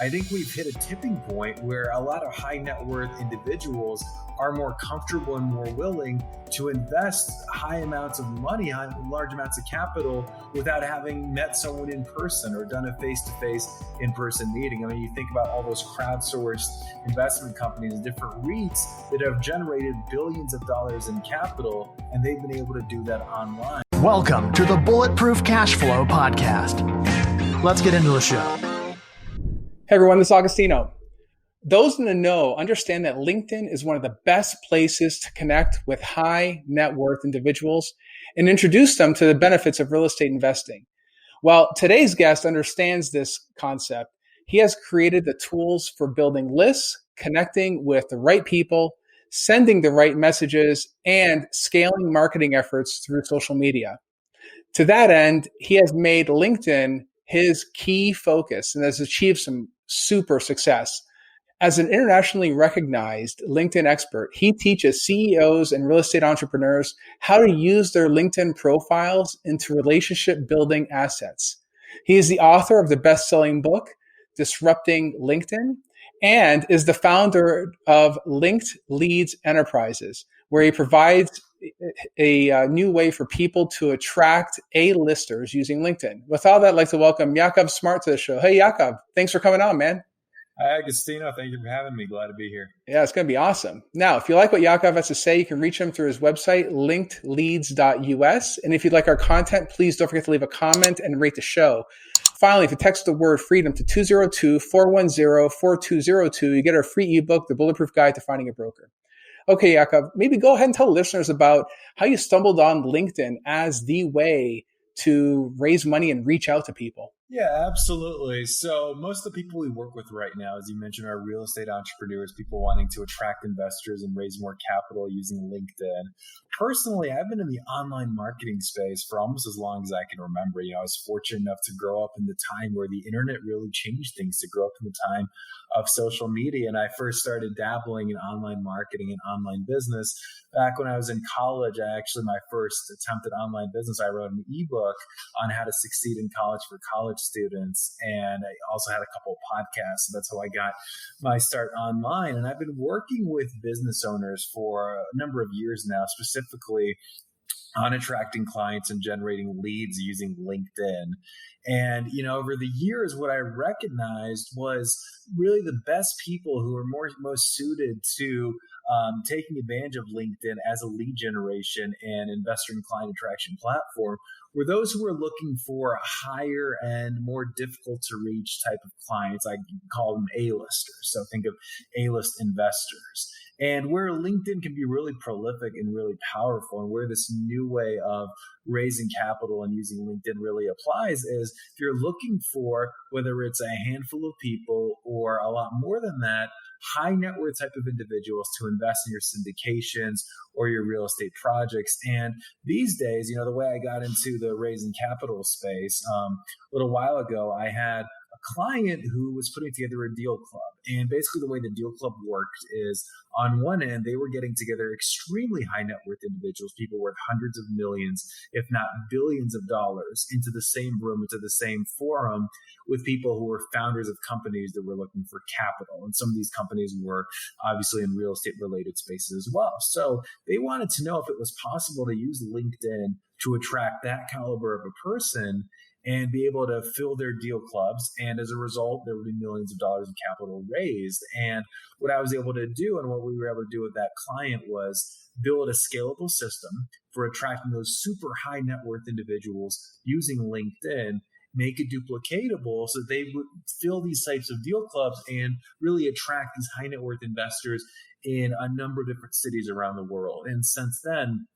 I think we've hit a tipping point where a lot of high net worth individuals are more comfortable and more willing to invest high amounts of money, large amounts of capital without having met someone in person or done a face-to-face in-person meeting. I mean, you think about all those crowdsourced investment companies, different REITs that have generated billions of dollars in capital, and they've been able to do that online. Welcome to the Bulletproof Cashflow podcast. Let's get into the show. Hey everyone, this is Agostino. Those in the know understand that LinkedIn is one of the best places to connect with high net worth individuals and introduce them to the benefits of real estate investing. Well, today's guest understands this concept. He has created the tools for building lists, connecting with the right people, sending the right messages, and scaling marketing efforts through social media. To that end, he has made LinkedIn his key focus and has achieved some super success. As an internationally recognized LinkedIn expert, he teaches CEOs and real estate entrepreneurs how to use their LinkedIn profiles into relationship building assets. He is the author of the best-selling book, Disrupting LinkedIn, and is the founder of Linked Leads Enterprises, where he provides a new way for people to attract A-listers using LinkedIn. With all that, I'd like to welcome Yakov Smart to the show. Hey, Yakov, thanks for coming on, man. Hi, Agostino. Thank you for having me. Glad to be here. Yeah, it's going to be awesome. Now, if you like what Yakov has to say, you can reach him through his website, linkedleads.us. And if you'd like our content, please don't forget to leave a comment and rate the show. Finally, if you text the word freedom to 202-410-4202, you get our free ebook, The Bulletproof Guide to Finding a Broker. Okay, Yakov, maybe go ahead and tell listeners about how you stumbled on LinkedIn as the way to raise money and reach out to people. Yeah, absolutely. So most of the people we work with right now, as you mentioned, are real estate entrepreneurs, people wanting to attract investors and raise more capital using LinkedIn. Personally, I've been in the online marketing space for almost as long as I can remember. I was fortunate enough to grow up in the time where the internet really changed things, to grow up in the time of social media. And I first started dabbling in online marketing and online business back when I was in college. My first attempt at online business, I wrote an ebook on how to succeed in college for college students. And I also had a couple of podcasts. So that's how I got my start online. And I've been working with business owners for a number of years now, specifically on attracting clients and generating leads using LinkedIn. And, over the years, what I recognized was really the best people who are most suited to taking advantage of LinkedIn as a lead generation and investor and client attraction platform were those who were looking for a higher and more difficult to reach type of clients. I call them A-listers. So think of A-list investors. And where LinkedIn can be really prolific and really powerful, and where this new way of raising capital and using LinkedIn really applies, is if you're looking for, whether it's a handful of people or a lot more than that, high net worth type of individuals to invest in your syndications or your real estate projects. And these days, the way I got into the raising capital space, a little while ago, I had a client who was putting together a deal club. And basically the way the deal club worked is, on one end, they were getting together extremely high net worth individuals, people worth hundreds of millions, if not billions of dollars, into the same room, into the same forum with people who were founders of companies that were looking for capital. And some of these companies were obviously in real estate related spaces as well. So they wanted to know if it was possible to use LinkedIn to attract that caliber of a person and be able to fill their deal clubs. And as a result, there would be millions of dollars of capital raised. And what I was able to do, and what we were able to do with that client, was build a scalable system for attracting those super high net worth individuals using LinkedIn, make it duplicatable so that they would fill these types of deal clubs and really attract these high net worth investors in a number of different cities around the world. And since then,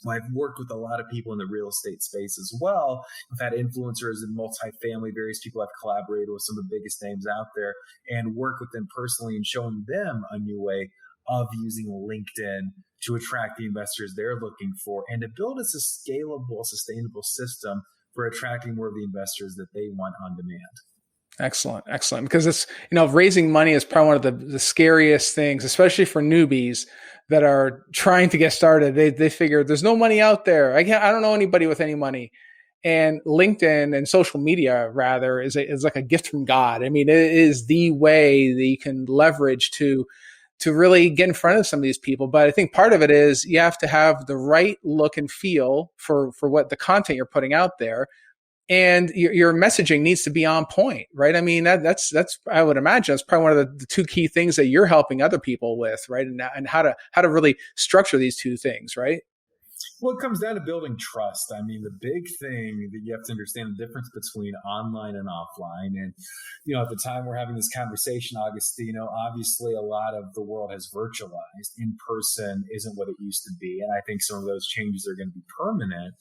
I've worked with a lot of people in the real estate space as well. I've had influencers in multifamily, various people I've collaborated with, some of the biggest names out there, and work with them personally and showing them a new way of using LinkedIn to attract the investors they're looking for and to build a scalable, sustainable system for attracting more of the investors that they want on demand. Excellent. Because it's, raising money is probably one of the scariest things, especially for newbies that are trying to get started. They figure there's no money out there. I don't know anybody with any money. And LinkedIn and social media, rather, is like a gift from God. I mean, it is the way that you can leverage to really get in front of some of these people. But I think part of it is you have to have the right look and feel for what the content you're putting out there. And your messaging needs to be on point, right? I mean, that's I would imagine that's probably one of the two key things that you're helping other people with, right? And how to really structure these two things, right? Well, it comes down to building trust. I mean, the big thing that you have to understand the difference between online and offline. And, at the time we're having this conversation, Agostino, obviously a lot of the world has virtualized. In person isn't what it used to be. And I think some of those changes are going to be permanent.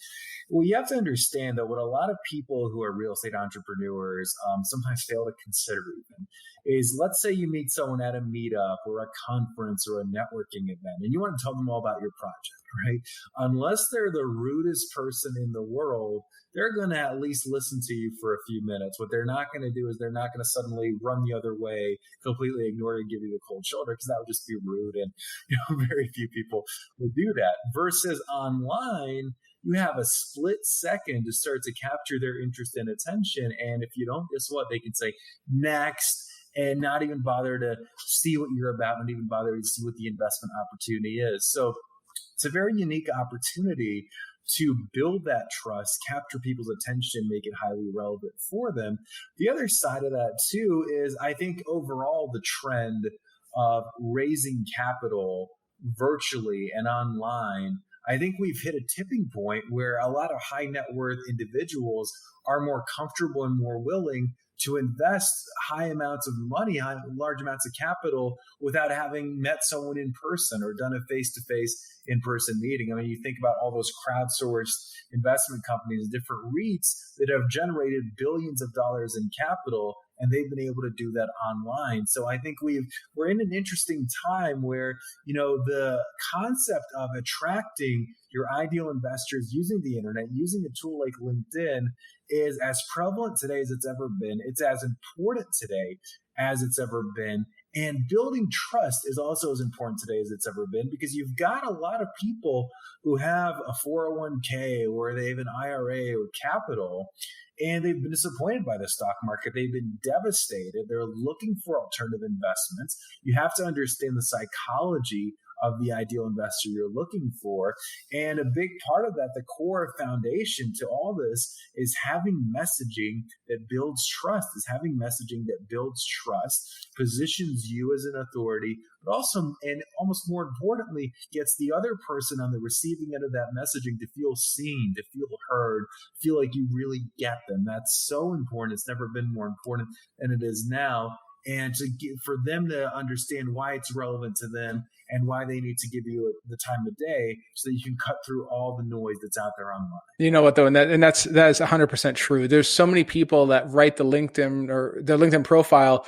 Well, you have to understand that what a lot of people who are real estate entrepreneurs sometimes fail to consider even is, let's say you meet someone at a meetup or a conference or a networking event, and you want to tell them all about your project, right? Unless they're the rudest person in the world, they're going to at least listen to you for a few minutes. What they're not going to do is they're not going to suddenly run the other way, completely ignore you and give you the cold shoulder, because that would just be rude. And very few people will do that. Versus online, you have a split second to start to capture their interest and attention. And if you don't, guess what? They can say next and not even bother to see what you're about, not even bother to see what the investment opportunity is. So it's a very unique opportunity to build that trust, capture people's attention, make it highly relevant for them. The other side of that too is, I think overall the trend of raising capital virtually and online, I think we've hit a tipping point where a lot of high net worth individuals are more comfortable and more willing to invest high amounts of money, large amounts of capital, without having met someone in person or done a face-to-face in-person meeting. I mean, you think about all those crowdsourced investment companies, different REITs that have generated billions of dollars in capital, and they've been able to do that online. So I think we're in an interesting time where, the concept of attracting your ideal investors using the internet, using a tool like LinkedIn, is as prevalent today as it's ever been. It's as important today as it's ever been. And building trust is also as important today as it's ever been, because you've got a lot of people who have a 401k or they have an IRA or capital, and they've been disappointed by the stock market. They've been devastated. They're looking for alternative investments. You have to understand the psychology of the ideal investor you're looking for. And a big part of that, the core foundation to all this, is having messaging that builds trust, positions you as an authority, but also, and almost more importantly, gets the other person on the receiving end of that messaging to feel seen, to feel heard, feel like you really get them. That's so important. It's never been more important than it is now. And for them to understand why it's relevant to them and why they need to give you the time of day so that you can cut through all the noise that's out there online. You know what though, and that is 100% true. There's so many people that write the LinkedIn or their LinkedIn profile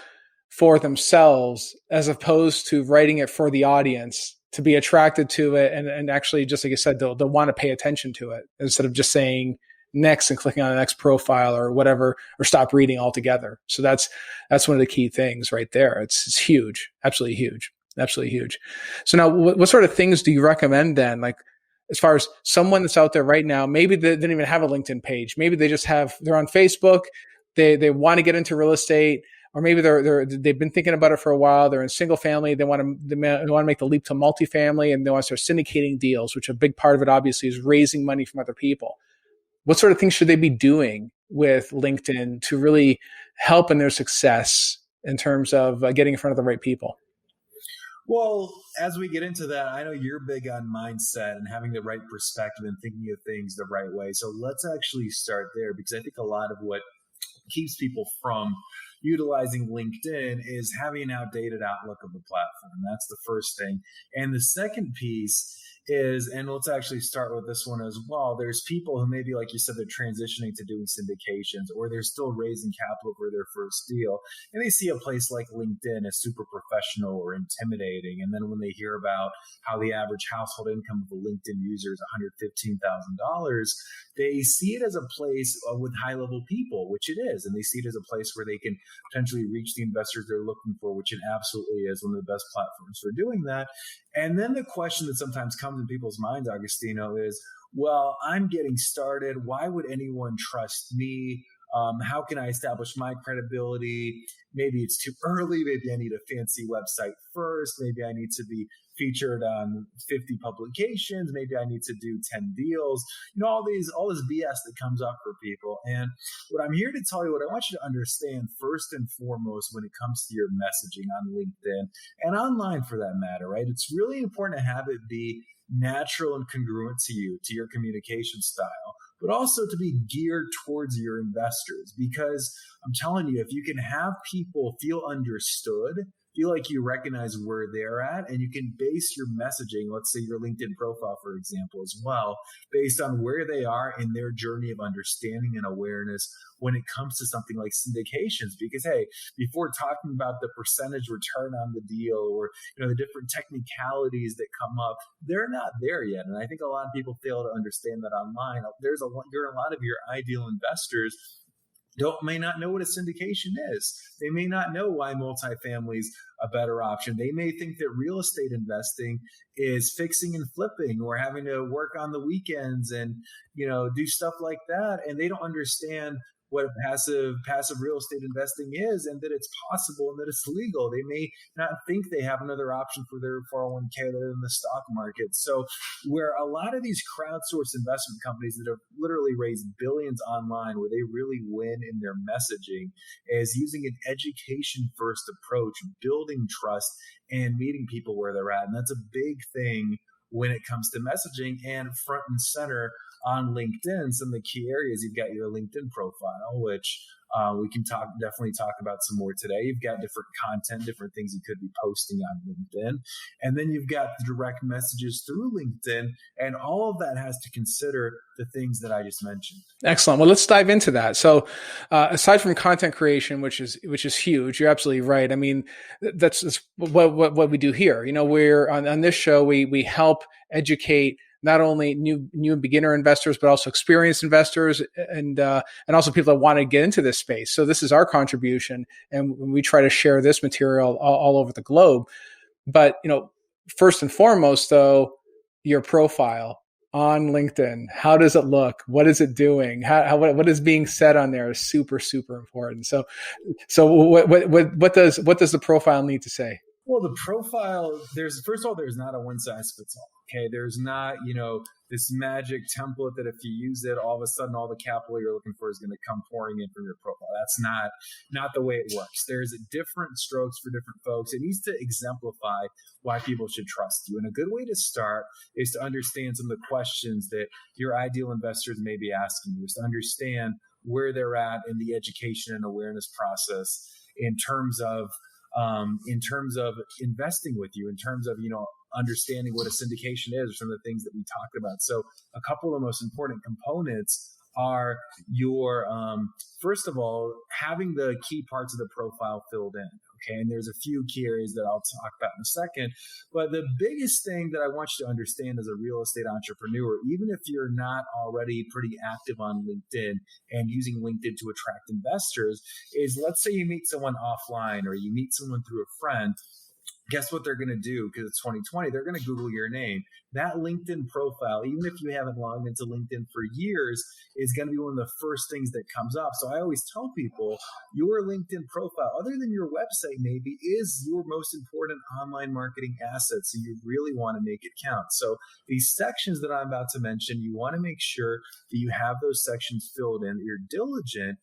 for themselves as opposed to writing it for the audience to be attracted to it, and actually, just like you said, they'll want to pay attention to it instead of just saying next and clicking on the next profile or whatever, or stop reading altogether. So that's one of the key things right there. It's huge, absolutely huge. So now what sort of things do you recommend then? Like, as far as someone that's out there right now, maybe they didn't even have a LinkedIn page. Maybe they're on Facebook. They want to get into real estate, or maybe they've been thinking about it for a while. They're in single family. They want to make the leap to multifamily, and they want to start syndicating deals, which a big part of it obviously is raising money from other people. What sort of things should they be doing with LinkedIn to really help in their success in terms of getting in front of the right people? Well, as we get into that, I know you're big on mindset and having the right perspective and thinking of things the right way. So let's actually start there, because I think a lot of what keeps people from utilizing LinkedIn is having an outdated outlook of the platform. That's the first thing. And the second piece is, and let's actually start with this one as well, there's people who maybe, like you said, they're transitioning to doing syndications, or they're still raising capital for their first deal, and they see a place like LinkedIn as super professional or intimidating. And then when they hear about how the average household income of a LinkedIn user is $115,000, they see it as a place with high-level people, which it is, and they see it as a place where they can potentially reach the investors they're looking for, which it absolutely is one of the best platforms for doing that. And then the question that sometimes comes in people's minds, Agostino, is, well, I'm getting started. Why would anyone trust me? How can I establish my credibility? Maybe it's too early. Maybe I need a fancy website first. Maybe I need to be featured on 50 publications. Maybe I need to do 10 deals. All this BS that comes up for people. And what I'm here to tell you, what I want you to understand first and foremost when it comes to your messaging on LinkedIn and online for that matter, right? It's really important to have it be natural and congruent to you, to your communication style, but also to be geared towards your investors. Because I'm telling you, if you can have people feel understood, feel like you recognize where they're at, and you can base your messaging, let's say your LinkedIn profile, for example, as well, based on where they are in their journey of understanding and awareness when it comes to something like syndications. Because, hey, before talking about the percentage return on the deal or, the different technicalities that come up, they're not there yet. And I think a lot of people fail to understand that online. There are a lot of your ideal investors may not know what a syndication is. They may not know why multifamily is a better option. They may think that real estate investing is fixing and flipping or having to work on the weekends and, do stuff like that. And they don't understand what passive real estate investing is and that it's possible and that it's legal. They may not think they have another option for their 401k other than the stock market. So where a lot of these crowdsourced investment companies that have literally raised billions online, where they really win in their messaging, is using an education first approach, building trust and meeting people where they're at. And that's a big thing when it comes to messaging, and front and center on LinkedIn. Some of the key areas: you've got your LinkedIn profile, which we can definitely talk about some more today. You've got different content, different things you could be posting on LinkedIn. And then you've got the direct messages through LinkedIn, and all of that has to consider the things that I just mentioned. Excellent. Well, let's dive into that. So aside from content creation, which is huge, you're absolutely right. I mean, that's what we do here. We're on this show, we help educate not only new and beginner investors, but also experienced investors and also people that want to get into this space. So this is our contribution, and we try to share this material all over the globe. But, first and foremost, though, your profile on LinkedIn, how does it look? What is it doing? What is being said on there is super, super important. So what does the profile need to say? Well, the profile, there's not a one size fits all. Okay. There's not, this magic template that if you use it, all of a sudden all the capital you're looking for is going to come pouring in from your profile. That's not the way it works. There's different strokes for different folks. It needs to exemplify why people should trust you. And a good way to start is to understand some of the questions that your ideal investors may be asking you, is to understand where they're at in the education and awareness process in terms of investing with you, in terms of, understanding what a syndication is, or some of the things that we talked about. So a couple of the most important components are your, first of all, having the key parts of the profile filled in. Okay. And there's a few key areas that I'll talk about in a second. But the biggest thing that I want you to understand as a real estate entrepreneur, even if you're not already pretty active on LinkedIn and using LinkedIn to attract investors, is let's say you meet someone offline or you meet someone through a friend. Guess what they're going to do? Because it's 2020, they're going to Google your name. That LinkedIn profile, even if you haven't logged into LinkedIn for years, is going to be one of the first things that comes up. So I always tell people, your LinkedIn profile, other than your website maybe, is your most important online marketing asset. So you really want to make it count. So these sections that I'm about to mention, you want to make sure that you have those sections filled in, that you're diligent.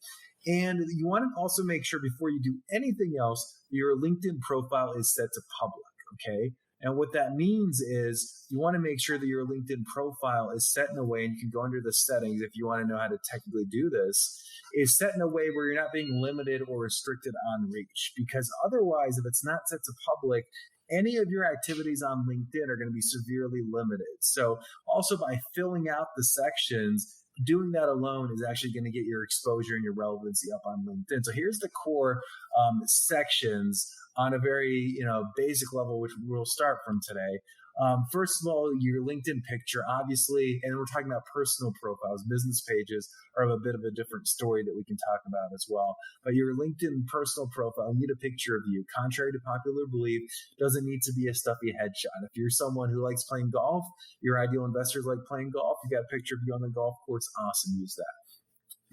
And you want to also make sure before you do anything else, your LinkedIn profile is set to public, okay? And what that means is you want to make sure that your LinkedIn profile is set in a way, and you can go under the settings if you want to know how to technically do this, is set in a way where you're not being limited or restricted on reach. Because otherwise, if it's not set to public, any of your activities on LinkedIn are going to be severely limited. So also by filling out the sections, doing that alone is actually going to get your exposure and your relevancy up on LinkedIn. So here's the core sections on a very basic level, which we'll start from today. First of all, your LinkedIn picture, obviously, and we're talking about personal profiles. Business pages are a bit of a different story that we can talk about as well. But your LinkedIn personal profile, you need a picture of you. Contrary to popular belief, doesn't need to be a stuffy headshot. If you're someone who likes playing golf, your ideal investors like playing golf, you got a picture of you on the golf course, awesome, use that.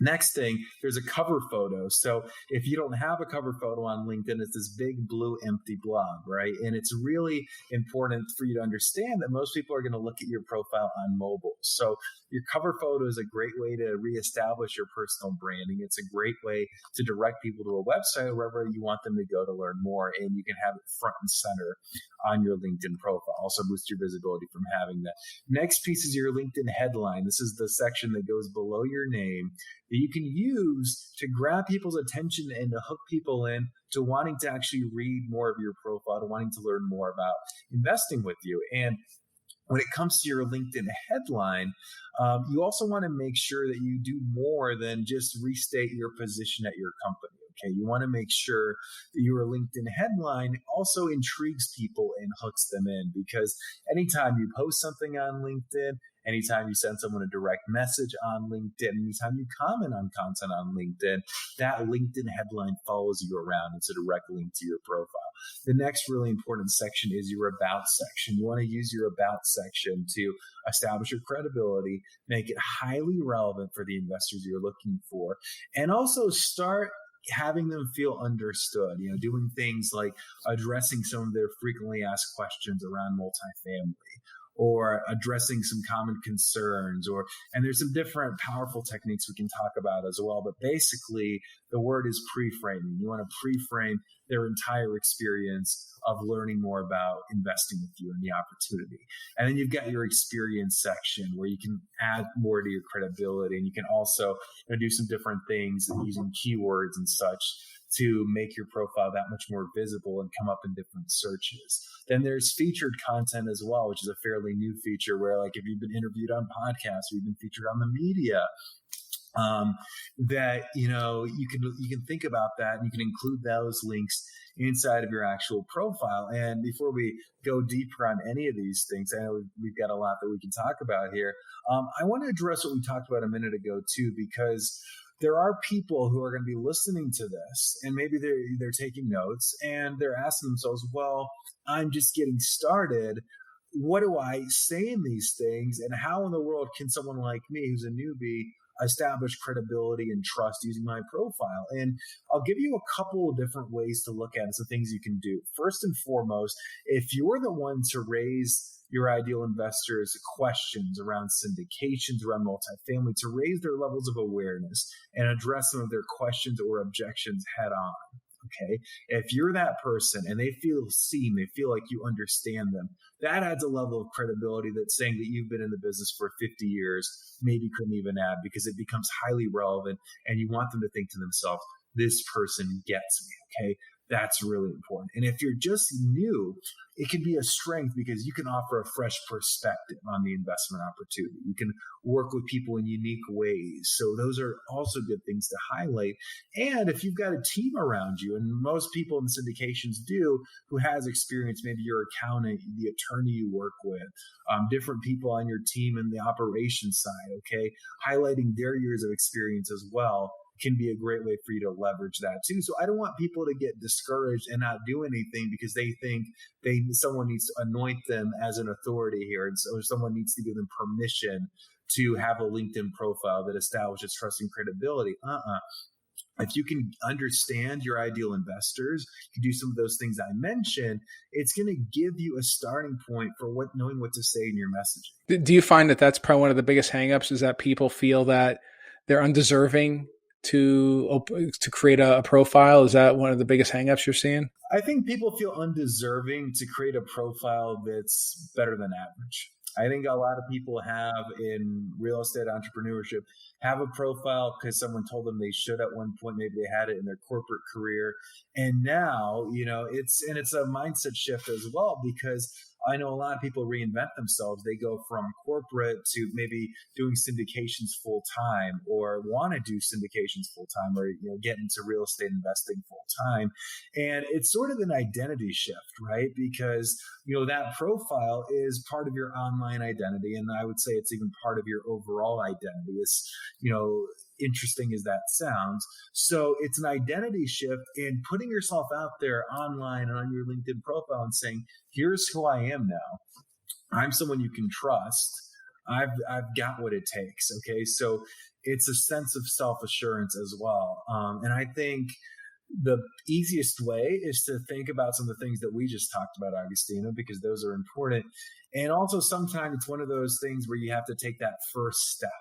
Next thing, there's a cover photo. So if you don't have a cover photo on LinkedIn, it's this big blue empty blob, right? And it's really important for you to understand that most people are going to look at your profile on mobile. So your cover photo is a great way to reestablish your personal branding. It's a great way to direct people to a website wherever you want them to go to learn more. And you can have it front and center on your LinkedIn profile. Also boost your visibility from having that. Next piece is your LinkedIn headline. This is the section that goes below your name that you can use to grab people's attention and to hook people in to wanting to actually read more of your profile, to wanting to learn more about investing with you. And when it comes to your LinkedIn headline, you also want to make sure that you do more than just restate your position at your company. Okay, you want to make sure that your LinkedIn headline also intrigues people and hooks them in, because anytime you post something on LinkedIn, anytime you send someone a direct message on LinkedIn, anytime you comment on content on LinkedIn, that LinkedIn headline follows you around. It's a direct link to your profile. The next really important section is your About section. You want to use your About section to establish your credibility, make it highly relevant for the investors you're looking for, and also start having them feel understood, doing things like addressing some of their frequently asked questions around multifamily, or addressing some common concerns, and there's some different powerful techniques we can talk about as well. But basically, the word is pre-framing. You want to pre-frame their entire experience of learning more about investing with you and the opportunity. And then you've got your experience section where you can add more to your credibility, and you can also do some different things using keywords and such to make your profile that much more visible and come up in different searches. Then there's featured content as well, which is a fairly new feature where, like, if you've been interviewed on podcasts or you've been featured on the media, that you can think about that, and you can include those links inside of your actual profile. And before we go deeper on any of these things, I know we've got a lot that we can talk about here. I want to address what we talked about a minute ago too, because there are people who are going to be listening to this, and maybe they're taking notes, and they're asking themselves, well, I'm just getting started. What do I say in these things? And how in the world can someone like me, who's a newbie, establish credibility and trust using my profile? And I'll give you a couple of different ways to look at it, some things you can do. First and foremost, if you're the one to raise your ideal investors questions around syndications, around multifamily, to raise their levels of awareness and address some of their questions or objections head on. Okay. If you're that person and they feel seen, they feel like you understand them, that adds a level of credibility that's saying that you've been in the business for 50 years, maybe couldn't even add, because it becomes highly relevant and you want them to think to themselves, this person gets me. Okay. That's really important. And if you're just new, it can be a strength because you can offer a fresh perspective on the investment opportunity. You can work with people in unique ways. So those are also good things to highlight. And if you've got a team around you, and most people in syndications do, who has experience, maybe your accountant, the attorney you work with, different people on your team in the operations side, okay, highlighting their years of experience as well can be a great way for you to leverage that too. So I don't want people to get discouraged and not do anything because they think someone needs to anoint them as an authority here, and so someone needs to give them permission to have a LinkedIn profile that establishes trust and credibility. If you can understand your ideal investors, you can do some of those things I mentioned, it's going to give you a starting point for knowing what to say in your messaging. Do you find that that's probably one of the biggest hangups, is that people feel that they're undeserving to create a profile? Is that one of the biggest hangups you're seeing? I think people feel undeserving to create a profile that's better than average. I think a lot of people have in real estate entrepreneurship have a profile because someone told them they should at one point. Maybe they had it in their corporate career. And now, it's a mindset shift as well, because I know a lot of people reinvent themselves. They go from corporate to maybe doing syndications full time, or want to do syndications full time, or get into real estate investing full time. And it's sort of an identity shift, right? Because that profile is part of your online identity, and I would say it's even part of your overall identity. Is interesting as that sounds. So it's an identity shift in putting yourself out there online and on your LinkedIn profile and saying, here's who I am now. I'm someone you can trust. I've got what it takes. Okay. So it's a sense of self-assurance as well. And I think the easiest way is to think about some of the things that we just talked about, Agostino, because those are important. And also sometimes it's one of those things where you have to take that first step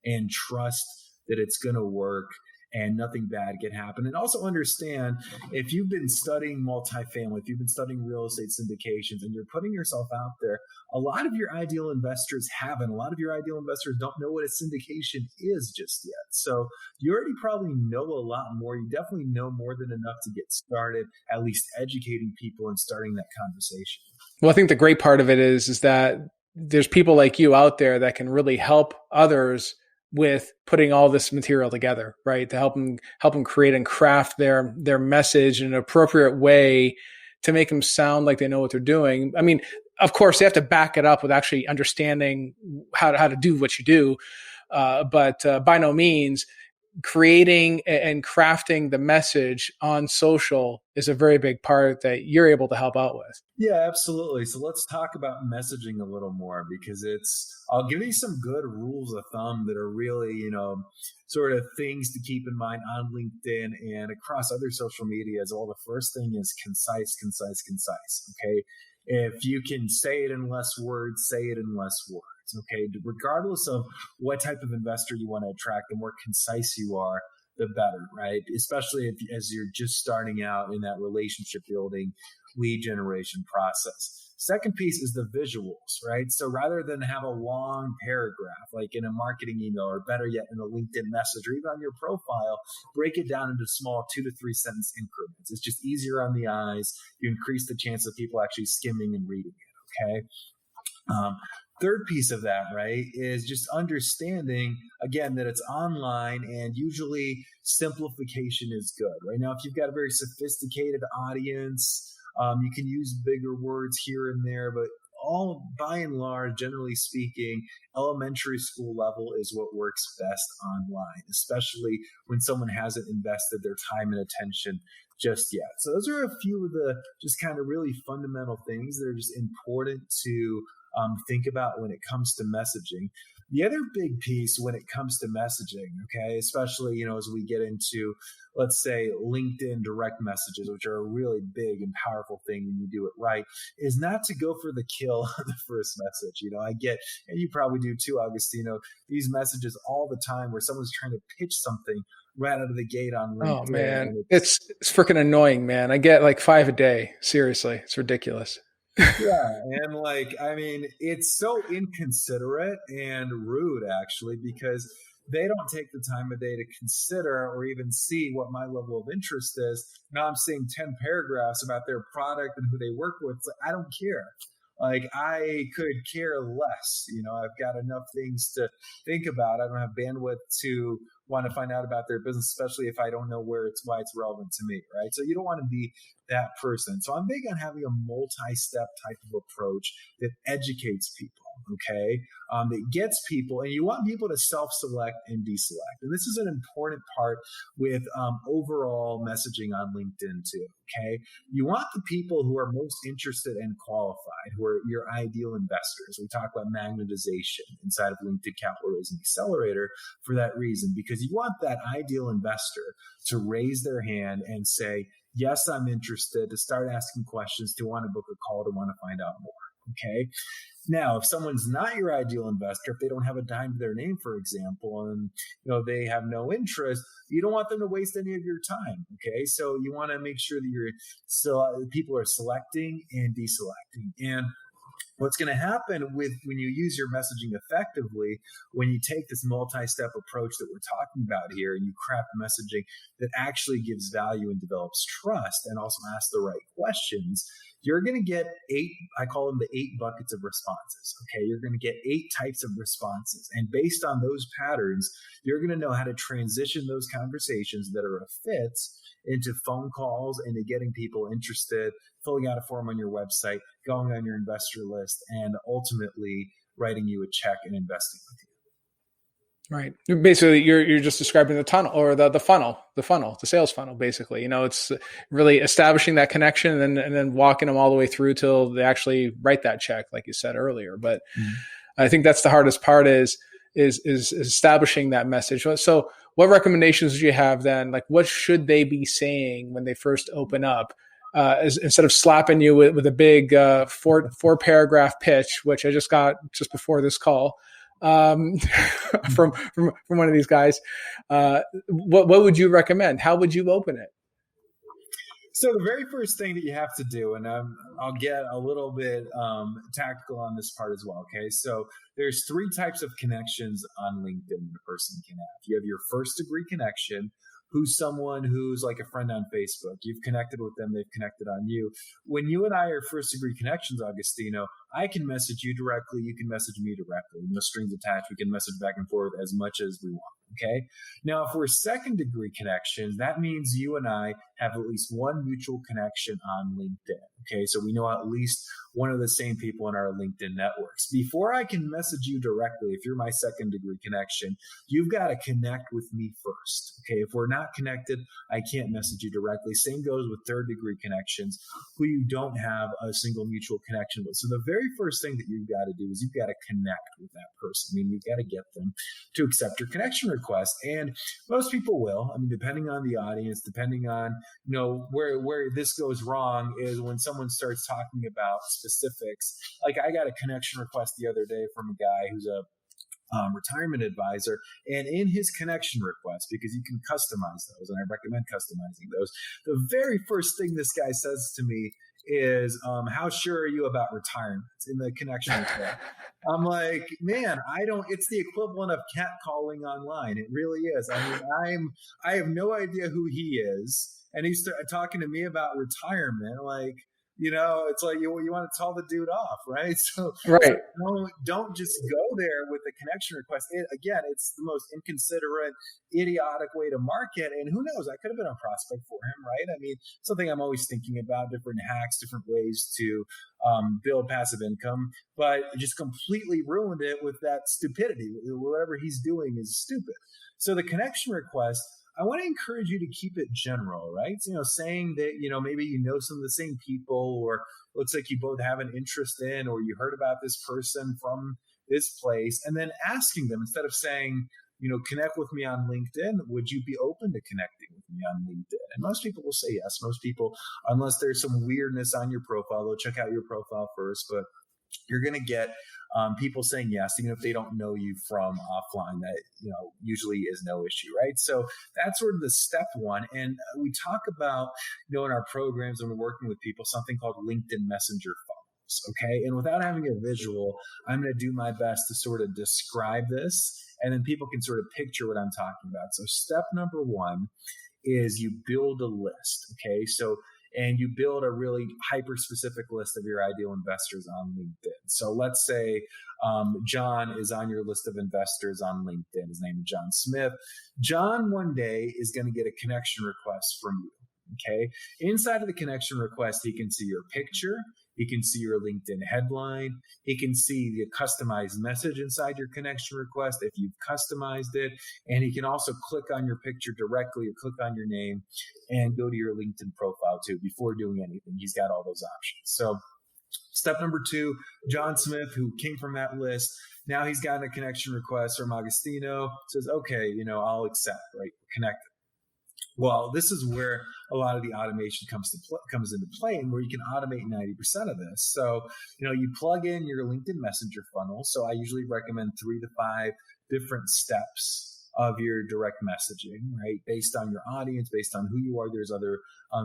and trust that it's going to work and nothing bad can happen. And also understand, if you've been studying multifamily, if you've been studying real estate syndications and you're putting yourself out there, a lot of your ideal investors haven't. A lot of your ideal investors don't know what a syndication is just yet. So you already probably know a lot more. You definitely know more than enough to get started, at least educating people and starting that conversation. Well, I think the great part of it is that there's people like you out there that can really help others with putting all this material together, right? To help them create and craft their message in an appropriate way to make them sound like they know what they're doing. I mean, of course, they have to back it up with actually understanding how to do what you do. But by no means, creating and crafting the message on social is a very big part that you're able to help out with. Yeah, absolutely. So let's talk about messaging a little more, because I'll give you some good rules of thumb that are really, sort of things to keep in mind on LinkedIn and across other social medias. Well, the first thing is concise. Okay. If you can say it in less words, say it in less words. Okay. Regardless of what type of investor you want to attract, the more concise you are, the better, right? Especially as you're just starting out in that relationship building, lead generation process. Second piece is the visuals, right? So rather than have a long paragraph, like in a marketing email, or better yet, in a LinkedIn message, or even on your profile, break it down into small 2 to 3 sentence increments. It's just easier on the eyes. You increase the chance of people actually skimming and reading it, okay? Third piece of that, right, is just understanding, again, that it's online, and usually simplification is good. Right now, if you've got a very sophisticated audience, you can use bigger words here and there, but all by and large, generally speaking, elementary school level is what works best online, especially when someone hasn't invested their time and attention just yet. So those are a few of the just kind of really fundamental things that are just important to think about when it comes to messaging. The other big piece when it comes to messaging, okay, especially, as we get into, let's say, LinkedIn direct messages, which are a really big and powerful thing when you do it right, is not to go for the kill on the first message. I get, and you probably do too, Agostino, these messages all the time where someone's trying to pitch something right out of the gate on LinkedIn. Oh man, it's freaking annoying, man. I get like 5 a day. Seriously, it's ridiculous. Yeah, and it's so inconsiderate and rude, actually, because they don't take the time of day to consider or even see what my level of interest is. Now I'm seeing 10 paragraphs about their product and who they work with. It's like, I don't care. Like, I could care less. I've got enough things to think about. I don't have bandwidth to want to find out about their business, especially if I don't know why it's relevant to me, right? So you don't want to be that person. So I'm big on having a multi-step type of approach that educates people, okay? That gets people, and you want people to self-select and deselect. And this is an important part with overall messaging on LinkedIn too, okay? You want the people who are most interested and qualified, who are your ideal investors. We talk about magnetization inside of LinkedIn Capital Raising Accelerator for that reason, because you want that ideal investor to raise their hand and say, yes, I'm interested, to start asking questions, to want to book a call, to want to find out more. Okay. Now, if someone's not your ideal investor, if they don't have a dime to their name, for example, and they have no interest, you don't want them to waste any of your time. Okay. So you want to make sure that people are selecting and deselecting. And What's going to happen when you use your messaging effectively, when you take this multi-step approach that we're talking about here and you craft messaging that actually gives value and develops trust and also asks the right questions, you're going to get I call them the 8 buckets of responses. Okay. You're going to get 8 types of responses. And based on those patterns, you're going to know how to transition those conversations that are a fit into phone calls, into getting people interested, filling out a form on your website, going on your investor list, and ultimately writing you a check and investing with you. Right. Basically, you're just describing the tunnel or the funnel, the sales funnel, basically. It's really establishing that connection and then walking them all the way through till they actually write that check, like you said earlier. But I think that's the hardest part is establishing that message. So what recommendations do you have then? Like, what should they be saying when they first open up? Instead of slapping you with a big 4 paragraph pitch, which I just got just before this call from one of these guys, what would you recommend? How would you open it? So the very first thing that you have to do, and I'll get a little bit tactical on this part as well, okay? So there's 3 types of connections on LinkedIn that a person can have. You have your first degree connection, who's someone who's like a friend on Facebook. You've connected with them, they've connected on you. When you and I are first degree connections, Agostino, I can message you directly, you can message me directly. No strings attached, we can message back and forth as much as we want. Okay. Now, if we're second degree connections, that means you and I have at least one mutual connection on LinkedIn. Okay. So we know at least one of the same people in our LinkedIn networks. Before I can message you directly, if you're my second degree connection, you've got to connect with me first. Okay. If we're not connected, I can't message you directly. Same goes with third degree connections who you don't have a single mutual connection with. So the very first thing that you've got to do is you've got to connect with that person. I mean, you've got to get them to accept your connection request. And most people will. I mean, depending on the audience, depending on, where this goes wrong is when someone starts talking about specifics. Like I got a connection request the other day from a guy who's a retirement advisor, and in his connection request, because you can customize those, and I recommend customizing those, the very first thing this guy says to me is, how sure are you about retirement in the connection request? I'm like, man, it's the equivalent of catcalling online. It really is. I mean, I have no idea who he is. And he's talking to me about retirement. Like, it's like you want to tell the dude off, right? So, right. So don't just go there with a connection request. It's the most inconsiderate, idiotic way to market. And who knows? I could have been a prospect for him, right? I mean, something I'm always thinking about, different hacks, different ways to build passive income, but just completely ruined it with that stupidity. Whatever he's doing is stupid. So the connection request, I want to encourage you to keep it general, right? Saying that, maybe some of the same people, or looks like you both have an interest in, or you heard about this person from this place, and then asking them, instead of saying, connect with me on LinkedIn, would you be open to connecting with me on LinkedIn? And most people will say yes. Most people, unless there's some weirdness on your profile, they'll check out your profile first, but you're going to get people saying yes, even if they don't know you from offline. That usually is no issue, right? So that's sort of the step one. And we talk about in our programs when we're working with people something called LinkedIn Messenger funnels. Okay, and without having a visual, I'm going to do my best to sort of describe this, and then people can sort of picture what I'm talking about. So step number 1 is you build a list. Okay, and you build a really hyper-specific list of your ideal investors on LinkedIn. So let's say John is on your list of investors on LinkedIn. His name is John Smith. John one day is going to get a connection request from you. Okay. Inside of the connection request, he can see your picture. He can see your LinkedIn headline. He can see the customized message inside your connection request if you've customized it. And he can also click on your picture directly or click on your name and go to your LinkedIn profile too before doing anything. He's got all those options. So step number 2, John Smith, who came from that list, now he's gotten a connection request from Agostino, says, okay, I'll accept, right? Connected. Well, this is where a lot of the automation comes into play, and where you can automate 90% of this. So, you plug in your LinkedIn Messenger funnel. So I usually recommend 3 to 5 different steps of your direct messaging, right? Based on your audience, based on who you are, there's other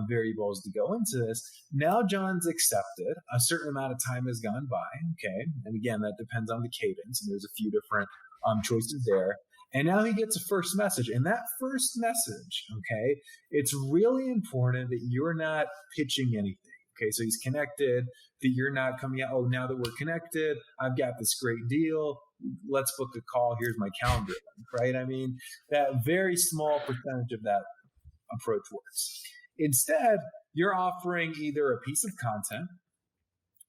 variables to go into this. Now John's accepted. A certain amount of time has gone by, okay? And again, that depends on the cadence, and there's a few different choices there. And now he gets a first message. And that first message, okay, it's really important that you're not pitching anything. Okay, so he's connected, that you're not coming out, oh, now that we're connected, I've got this great deal. Let's book a call. Here's my calendar, right? I mean, that very small percentage of that approach works. Instead, you're offering either a piece of content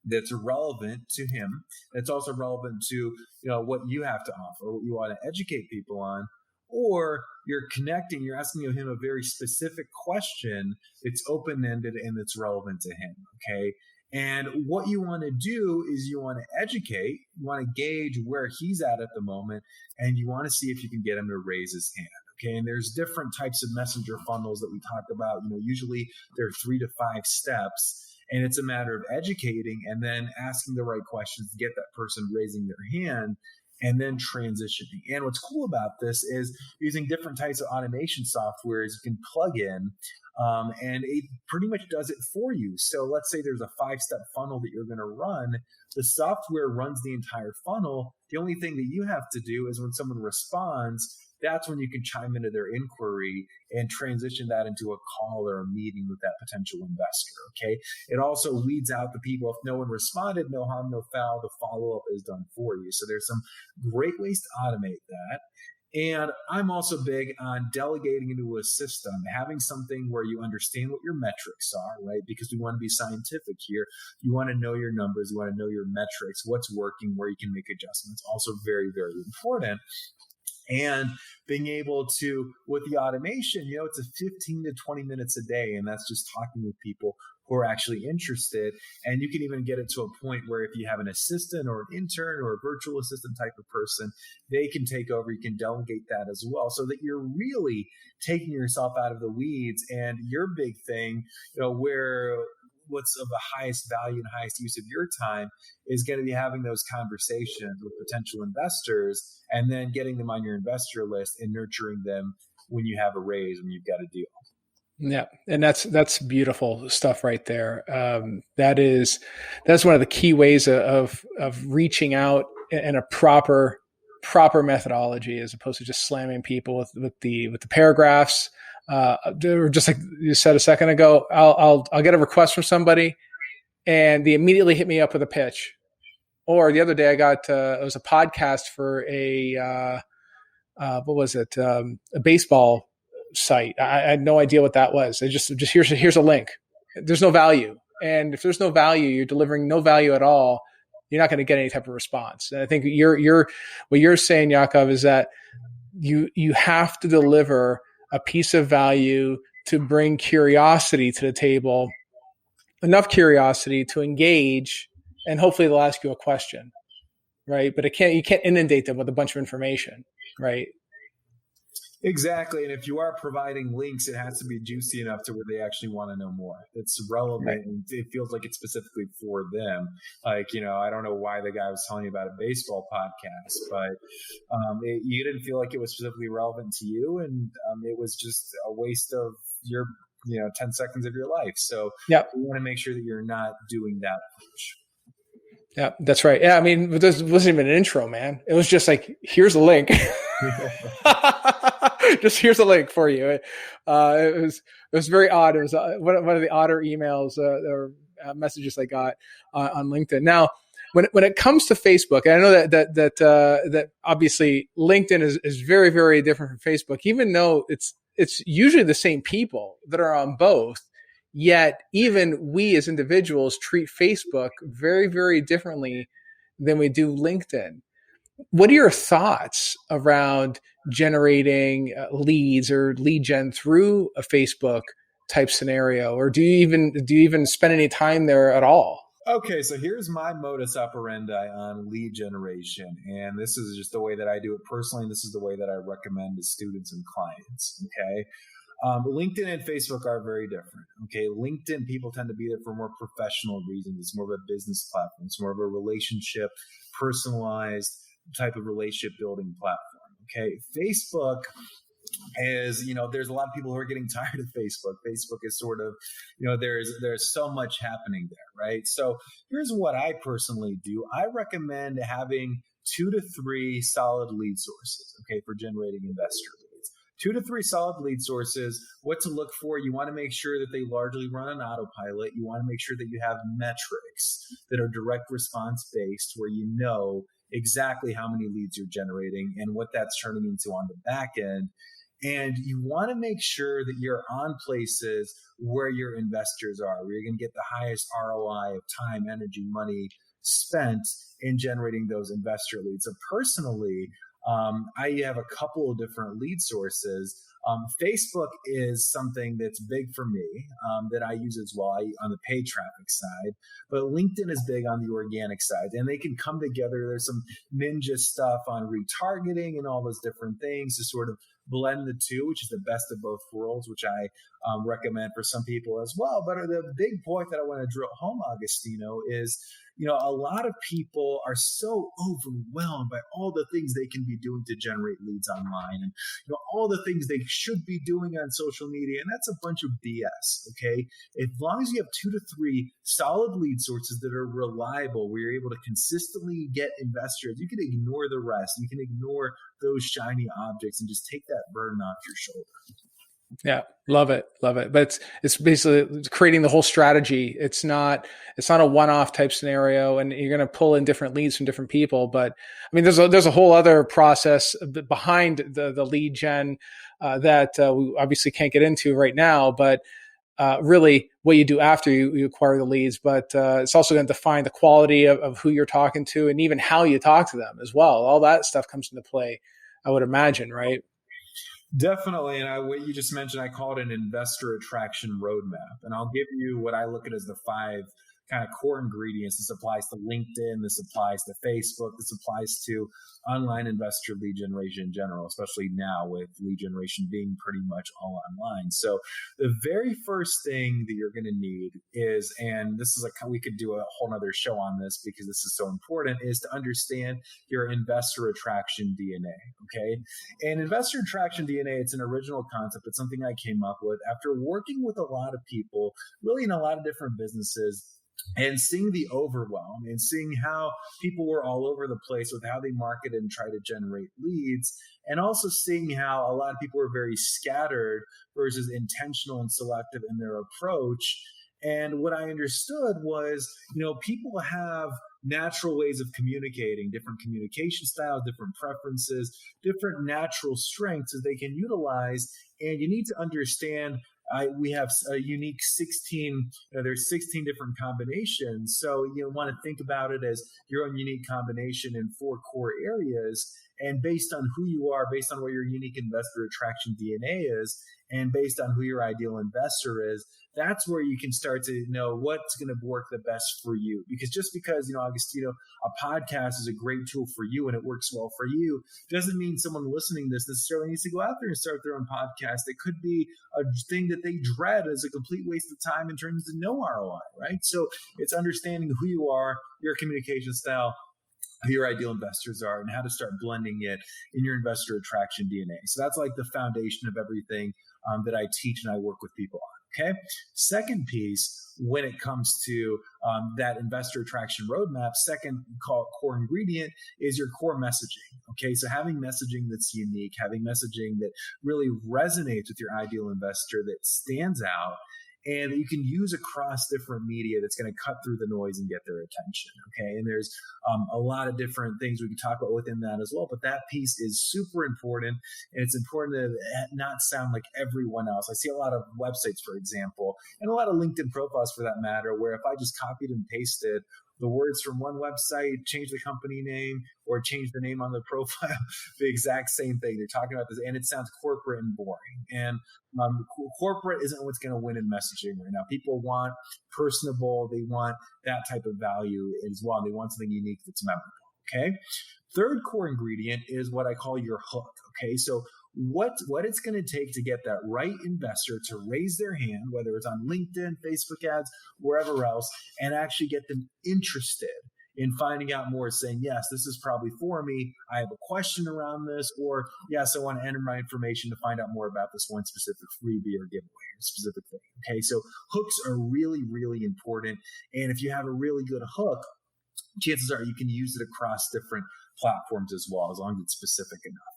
that's relevant to him, that's also relevant to what you have to offer, what you want to educate people on, or you're connecting, you're asking him a very specific question that's open-ended and that's relevant to him, okay? And what you want to do is you want to educate, you want to gauge where he's at the moment, and you want to see if you can get him to raise his hand. Okay, and there's different types of messenger funnels that we talk about. Usually there are 3 to 5 steps, and it's a matter of educating and then asking the right questions to get that person raising their hand and then transitioning. And what's cool about this is using different types of automation softwares you can plug in, and it pretty much does it for you. So let's say there's a 5-step funnel that you're going to run. The software runs the entire funnel. The only thing that you have to do is when someone responds, that's when you can chime into their inquiry and transition that into a call or a meeting with that potential investor, okay? It also weeds out the people. If no one responded, no harm, no foul, the follow-up is done for you. So there's some great ways to automate that. And I'm also big on delegating into a system, having something where you understand what your metrics are, right? Because we want to be scientific here. You want to know your numbers. You want to know your metrics, what's working, where you can make adjustments. Also very, very important. And being able to, with the automation, it's a 15 to 20 minutes a day. And that's just talking with people who are actually interested. And you can even get it to a point where if you have an assistant or an intern or a virtual assistant type of person, they can take over. You can delegate that as well, so that you're really taking yourself out of the weeds. And your big thing, where what's of the highest value and highest use of your time is going to be having those conversations with potential investors and then getting them on your investor list and nurturing them when you have a raise, when you've got a deal. Yeah. And that's beautiful stuff right there. That's one of the key ways of reaching out in a proper methodology, as opposed to just slamming people with the paragraphs. Just like you said a second ago, I'll get a request from somebody and they immediately hit me up with a pitch. Or the other day I got, it was a podcast for a baseball site. I had no idea what that was. I just here's a link. There's no value. And if there's no value, you're delivering no value at all, you're not going to get any type of response. And I think what you're saying, Yakov, is that you have to deliver a piece of value to bring curiosity to the table, enough curiosity to engage, and hopefully they'll ask you a question, right? But you can't inundate them with a bunch of information, right? Exactly. And if you are providing links, it has to be juicy enough to where they actually want to know more. It's relevant. Right. And it feels like it's specifically for them. Like, I don't know why the guy was telling you about a baseball podcast, but you didn't feel like it was specifically relevant to you. And it was just a waste of your 10 seconds of your life. So yep. We want to make sure that you're not doing that approach. Yeah, that's right. Yeah, I mean, this wasn't even an intro, man. It was just like, here's a link. Just here's a link for you. It was very odd. It was one of the odder emails or messages I got on LinkedIn. Now, when it comes to Facebook, and I know that obviously LinkedIn is very, very different from Facebook, even though it's usually the same people that are on both. Yet even we as individuals treat Facebook very, very differently than we do LinkedIn. What are your thoughts around generating leads or lead gen through a Facebook type scenario? Or do you even spend any time there at all? Okay, so here's my modus operandi on lead generation. And this is just the way that I do it personally. And this is the way that I recommend to students and clients. Okay. LinkedIn and Facebook are very different. Okay. LinkedIn, people tend to be there for more professional reasons. It's more of a business platform. It's more of a relationship, personalized type of relationship building platform. Okay. Facebook is, there's a lot of people who are getting tired of Facebook. Facebook is sort of, there's so much happening there, right? So here's what I personally do. I recommend having 2 to 3 solid lead sources, okay, for generating investor leads. 2 to 3 solid lead sources. What to look for? You want to make sure that they largely run on autopilot. You want to make sure that you have metrics that are direct response based, where you know exactly how many leads you're generating and what that's turning into on the back end. And you want to make sure that you're on places where your investors are, where you're going to get the highest ROI of time, energy, money spent in generating those investor leads. So personally, I have a couple of different lead sources. Facebook is something that's big for me, that I use as well on the paid traffic side, but LinkedIn is big on the organic side, and they can come together. There's some ninja stuff on retargeting and all those different things to sort of blend the two, which is the best of both worlds, which I recommend for some people as well. But the big point that I want to drill home, Agostino, is a lot of people are so overwhelmed by all the things they can be doing to generate leads online, and all the things they should be doing on social media, and that's a bunch of BS. Okay, as long as you have 2 to 3 solid lead sources that are reliable, where you're able to consistently get investors, you can ignore the rest. You can ignore those shiny objects and just take that burden off your shoulder. Yeah, love it. But it's basically creating the whole strategy. It's not a one-off type scenario, and you're going to pull in different leads from different people. But I mean, there's a whole other process behind the lead gen that we obviously can't get into right now. But really, what you do after you acquire the leads, but it's also going to define the quality of who you're talking to, and even how you talk to them as well. All that stuff comes into play, I would imagine, right? Definitely. And what you just mentioned, I call it an investor attraction roadmap. And I'll give you what I look at as the 5 kind of core ingredients. This applies to LinkedIn. This applies to Facebook. This applies to online investor lead generation in general, especially now with lead generation being pretty much all online. So the very first thing that you're going to need is, and this is we could do a whole nother show on this because this is so important, is to understand your investor attraction DNA. Okay. And investor attraction DNA, it's an original concept. It's something I came up with after working with a lot of people, really in a lot of different businesses, and seeing the overwhelm and seeing how people were all over the place with how they market and try to generate leads, and also seeing how a lot of people were very scattered versus intentional and selective in their approach. And what I understood was, people have natural ways of communicating, different communication styles, different preferences, different natural strengths that they can utilize. And you need to understand we have a unique 16, there's 16 different combinations. So you want to think about it as your own unique combination in 4 core areas. And based on who you are, based on what your unique investor attraction DNA is, and based on who your ideal investor is, that's where you can start to know what's going to work the best for you. Because just because, Agostino, a podcast is a great tool for you and it works well for you, doesn't mean someone listening to this necessarily needs to go out there and start their own podcast. It could be a thing that they dread as a complete waste of time and turns into no ROI, right? So it's understanding who you are, your communication style, who your ideal investors are, and how to start blending it in your investor attraction DNA. So that's like the foundation of everything that I teach and I work with people on. Okay. Second piece, when it comes to that investor attraction roadmap, second core ingredient is your core messaging. Okay. So having messaging that's unique, having messaging that really resonates with your ideal investor, that stands out, and you can use across different media that's going to cut through the noise and get their attention. Okay. And there's a lot of different things we can talk about within that as well. But that piece is super important. And it's important to not sound like everyone else. I see a lot of websites, for example, and a lot of LinkedIn profiles for that matter, where if I just copied and pasted the words from one website, change the company name, or change the name on the profile, the exact same thing. They're talking about this, and it sounds corporate and boring. And corporate isn't what's going to win in messaging right now. People want personable. They want that type of value as well. They want something unique that's memorable. Okay. Third core ingredient is what I call your hook. Okay. So what it's going to take to get that right investor to raise their hand, whether it's on LinkedIn, Facebook ads, wherever else, and actually get them interested in finding out more, saying, yes, this is probably for me. I have a question around this, or yes, I want to enter my information to find out more about this one specific freebie or giveaway or specific thing. Okay, so hooks are really, really important. And if you have a really good hook, chances are you can use it across different platforms as well, as long as it's specific enough.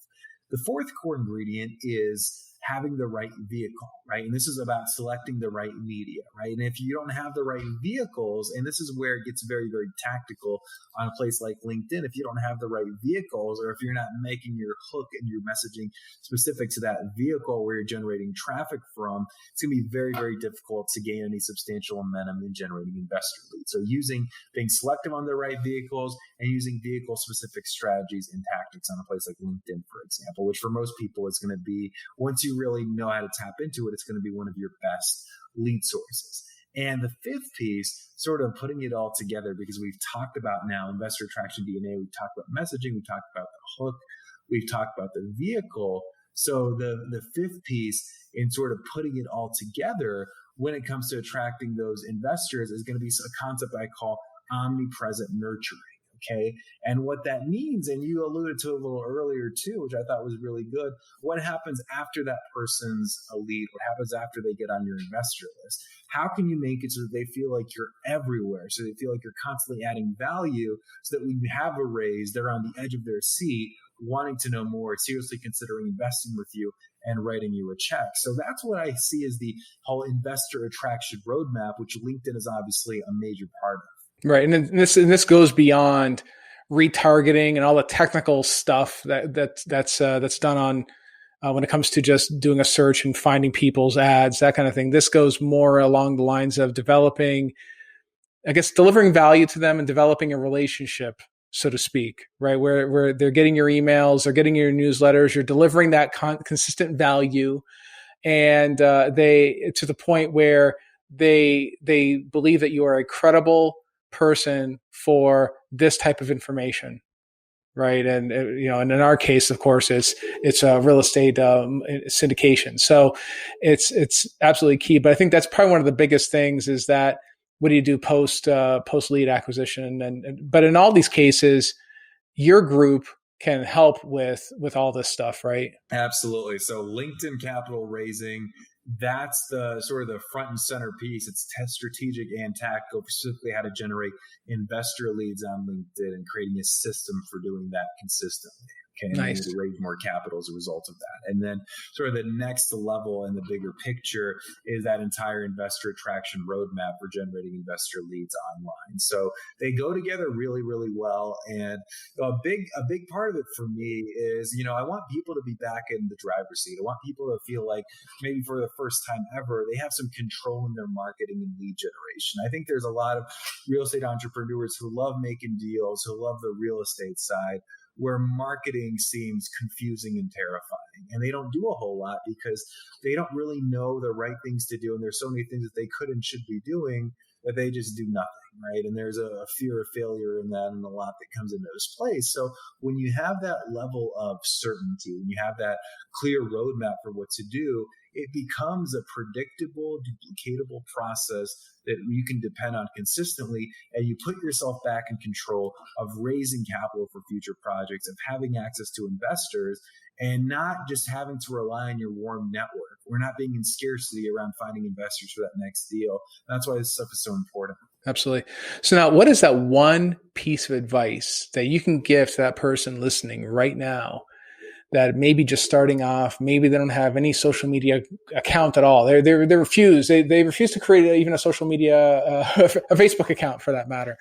The fourth core ingredient is having the right vehicle, right? And this is about selecting the right media, right? And if you don't have the right vehicles, and this is where it gets very, very tactical on a place like LinkedIn, if you don't have the right vehicles, or if you're not making your hook and your messaging specific to that vehicle where you're generating traffic from, it's going to be very, very difficult to gain any substantial momentum in generating investor leads. So being selective on the right vehicles and using vehicle specific strategies and tactics on a place like LinkedIn, for example, which for most people is going to be, once you really know how to tap into it, it's going to be one of your best lead sources. And the fifth piece, sort of putting it all together, because we've talked about now investor attraction DNA, we've talked about messaging, we've talked about the hook, we've talked about the vehicle. So the fifth piece in sort of putting it all together when it comes to attracting those investors is going to be a concept I call omnipresent nurturing. Okay. And what that means, and you alluded to a little earlier too, which I thought was really good. What happens after that person's a lead? What happens after they get on your investor list? How can you make it so that they feel like you're everywhere? So they feel like you're constantly adding value, so that when you have a raise, they're on the edge of their seat, wanting to know more, seriously considering investing with you and writing you a check. So that's what I see as the whole investor attraction roadmap, which LinkedIn is obviously a major part of. Right. And this goes beyond retargeting and all the technical stuff that's done on when it comes to just doing a search and finding people's ads, that kind of thing. This goes more along the lines of delivering value to them and developing a relationship, so to speak, right? Where they're getting your emails, they're getting your newsletters, you're delivering that consistent value, and they to the point where they believe that you are a credible person for this type of information, right? And and in our case, of course, it's a real estate syndication. So it's absolutely key. But I think that's probably one of the biggest things is that what do you do post lead acquisition? But in all these cases, your group can help with all this stuff, right? Absolutely. So LinkedIn capital raising, that's the sort of the front and center piece. It's strategic and tactical, specifically how to generate investor leads on LinkedIn and creating a system for doing that consistently. Okay, and nice. To raise more capital as a result of that. And then sort of the next level in the bigger picture is that entire investor attraction roadmap for generating investor leads online. So they go together really, really well. And a big part of it for me is, I want people to be back in the driver's seat. I want people to feel like maybe for the first time ever, they have some control in their marketing and lead generation. I think there's a lot of real estate entrepreneurs who love making deals, who love the real estate side, where marketing seems confusing and terrifying. And they don't do a whole lot because they don't really know the right things to do. And there's so many things that they could and should be doing that they just do nothing, right? And there's a fear of failure in that and a lot that comes into this place. So when you have that level of certainty, when you have that clear roadmap for what to do, it becomes a predictable, duplicatable process that you can depend on consistently, and you put yourself back in control of raising capital for future projects, of having access to investors, and not just having to rely on your warm network. We're not being in scarcity around finding investors for that next deal. That's why this stuff is so important. Absolutely. So now, what is that one piece of advice that you can give to that person listening right now that maybe just starting off, maybe they don't have any social media account at all? They refuse. They refuse to create even a social media, a Facebook account for that matter.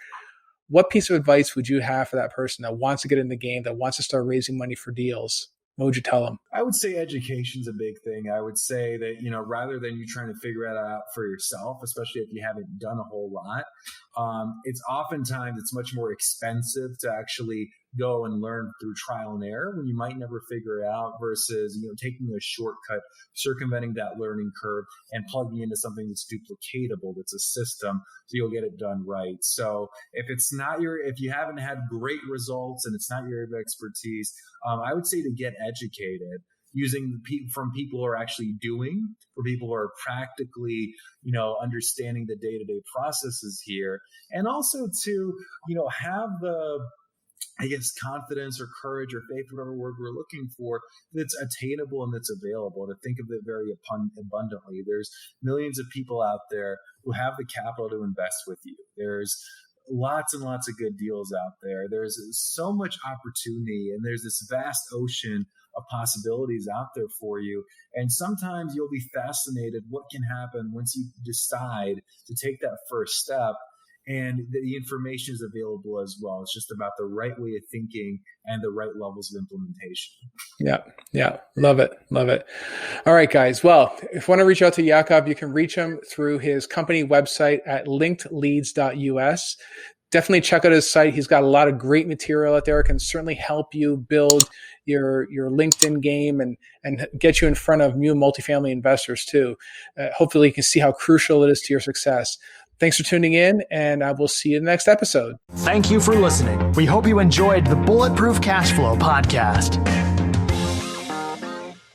What piece of advice would you have for that person that wants to get in the game, that wants to start raising money for deals? What would you tell them? I would say education's a big thing. I would say that, rather than you trying to figure it out for yourself, especially if you haven't done a whole lot, it's much more expensive to actually go and learn through trial and error when you might never figure it out versus, taking a shortcut, circumventing that learning curve and plugging into something that's duplicatable, that's a system, so you'll get it done right. So if you haven't had great results and it's not your area of expertise, I would say to get educated. from people who are actually doing, for people who are practically, understanding the day-to-day processes here, and also to, have the, confidence or courage or faith, whatever word we're looking for, that's attainable and that's available, to think of it very abundantly. There's millions of people out there who have the capital to invest with you. There's lots and lots of good deals out there. There's so much opportunity, and there's this vast ocean of possibilities out there for you. And sometimes you'll be fascinated what can happen once you decide to take that first step. And the information is available as well. It's just about the right way of thinking and the right levels of implementation. Yeah. Love it. All right, guys. Well, if you want to reach out to Yakov, you can reach him through his company website at linkedleads.us. Definitely check out his site. He's got a lot of great material out there. It can certainly help you build your LinkedIn game and get you in front of new multifamily investors too. Hopefully you can see how crucial it is to your success. Thanks for tuning in, and I will see you in the next episode. Thank you for listening. We hope you enjoyed the Bulletproof Cashflow podcast.